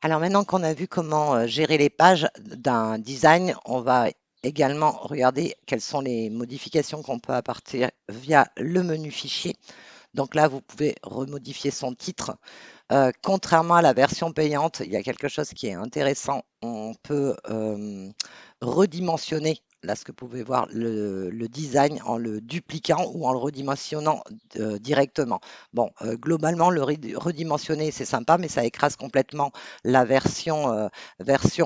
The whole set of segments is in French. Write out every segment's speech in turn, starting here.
Alors maintenant qu'on a vu comment gérer les pages d'un design, on va également regarder quelles sont les modifications qu'on peut apporter via le menu fichier. Donc là, vous pouvez remodifier son titre. Contrairement à la version payante, il y a quelque chose qui est intéressant. On peut redimensionner, là ce que vous pouvez voir, le design en le dupliquant ou en le redimensionnant directement. Bon, globalement, le redimensionner, c'est sympa, mais ça écrase complètement la version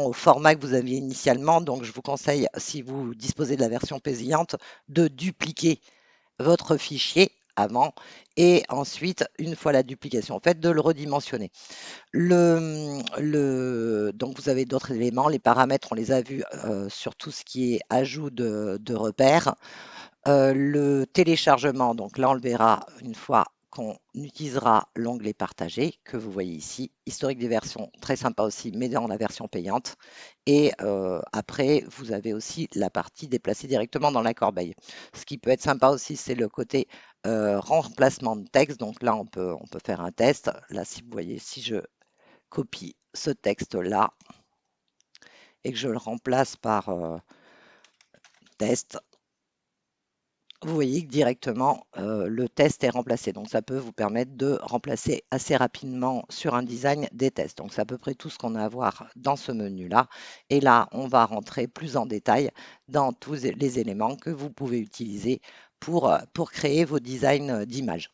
au format que vous aviez initialement. Donc, je vous conseille, si vous disposez de la version payante, de dupliquer votre fichier avant et ensuite, une fois la duplication faite, de le redimensionner. Donc, vous avez d'autres éléments. Les paramètres, on les a vus sur tout ce qui est ajout de repères. Le téléchargement, donc là, on le verra une fois qu'on utilisera l'onglet partagé que vous voyez ici. Historique des versions, très sympa aussi, mais dans la version payante. Et après, vous avez aussi la partie déplacée directement dans la corbeille. Ce qui peut être sympa aussi, c'est le côté remplacement de texte. Donc là, on peut faire un test. Là, si vous voyez, si je copie ce texte-là et que je le remplace par test, vous voyez que directement le test est remplacé. Donc ça peut vous permettre de remplacer assez rapidement sur un design des tests. Donc c'est à peu près tout ce qu'on a à voir dans ce menu-là. Et là, on va rentrer plus en détail dans tous les éléments que vous pouvez utiliser pour créer vos designs d'images.